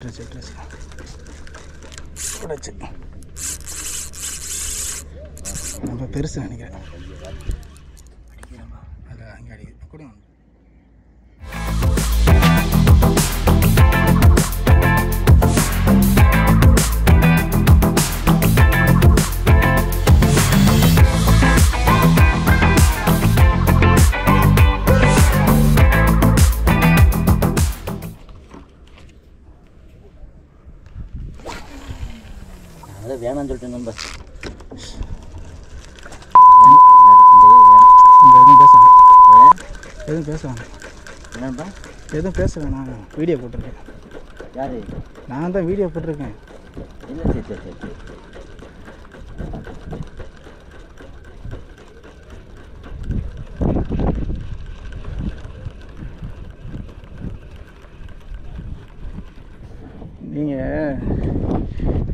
Dress ரொம்ப பெருசு நினைக்கிறேன். அது அங்கே அடிக்குது கூட வேணான்னு சொல்லிட்டு நம்ப எதுவும் பேச வேணாம். என்னப்பா எதுவும் பேச வேணாம். வீடியோ போட்டிருக்கேன். யாரு? நான் தான் வீடியோ போட்டிருக்கேன். இல்லை சரி சரி சரி சரி நீங்கள்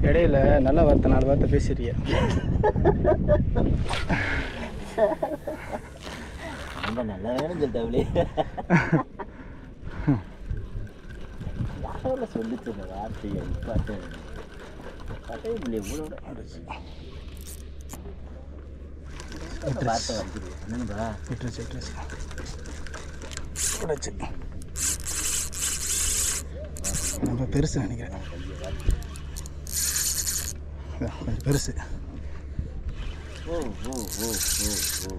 இடையில நல்ல வார்த்தை 4 வார்த்தை பேசுறீங்க. ரொம்ப நல்லா வேணும் சொல்லிட்டாவிலே. யாரோட சொல்லிச்சு இந்த வார்த்தையை பார்த்தே இல்லை இவ்வளோட வார்த்தை வந்துடு என்னப்பா ரொம்ப பெருசு நினைக்கிறேன். கொஞ்சம் பெருசு. ஓ ஓ ஓ ஓ ஓ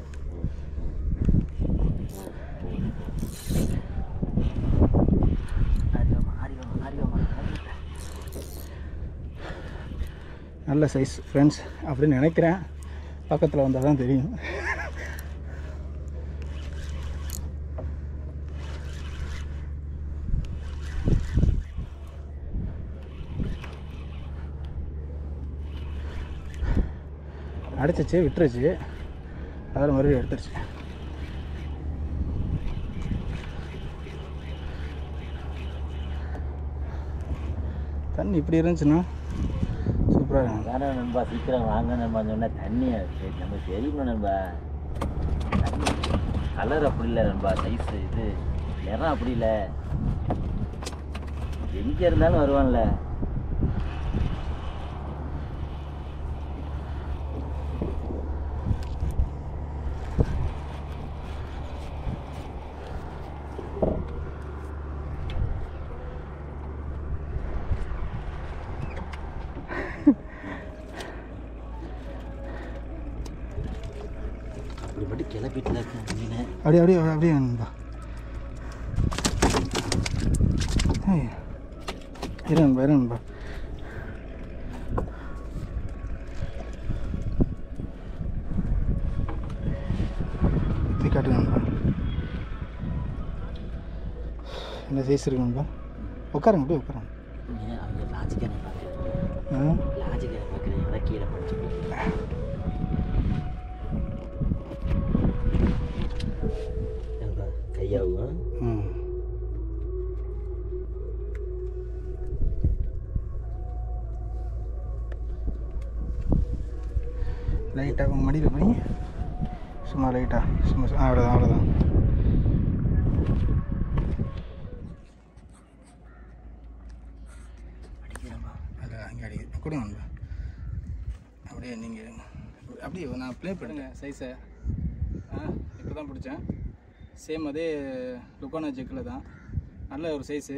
நல்ல சைஸ் ஃப்ரெண்ட்ஸ் அப்படின்னு நினைக்கிறேன். பக்கத்தில் வந்தால் தான் தெரியும். அடிச்சிச்சு விட்டுருச்சு, அதில் மறுபடியும் எடுத்துருச்சு. தண்ணி இப்படி இருந்துச்சுன்னா சூப்பராக வேணா நண்பா, சீக்கிரம் வாங்க நண்பா. சொன்னால் தண்ணி நம்ம தெரியுமா நண்பா, கலர் அப்படி இல்லை நண்பா, சைஸு இது நிறம் அப்படி இல்லை, எங்கே இருந்தாலும் வருவான்ல. அப்படி மட்டும் கிளப்பிட்டு இருக்கேன் மீன். அப்படியே அப்படியே அப்படியே நண்பா. இரு நண்பா. காட்டு நண்பா, என்ன சைஸ் இருக்கு நண்பா. உட்காருங்க, அப்படியே உட்காருங்க. அவங்க லாஜிக்கான பார்க்குறேன், லாஜிக்கான பார்க்குறேன், எல்லாம் கீழே படிச்சு கையாகும். லைட்டாக உங்கள் மடியில் போய் சும்மா லைட்டாக சும்மா அவ்வளோதான். அது அங்கே அடிக்குது கூட நண்பா. அப்படியே நீங்கள் அப்படியே நான் ப்ளே பண்ணுங்க சைஸை. இப்போ தான் பிடிச்சேன். சேம் அதே லுக்கானா ஜெக்கில் தான். நல்ல ஒரு சைஸு.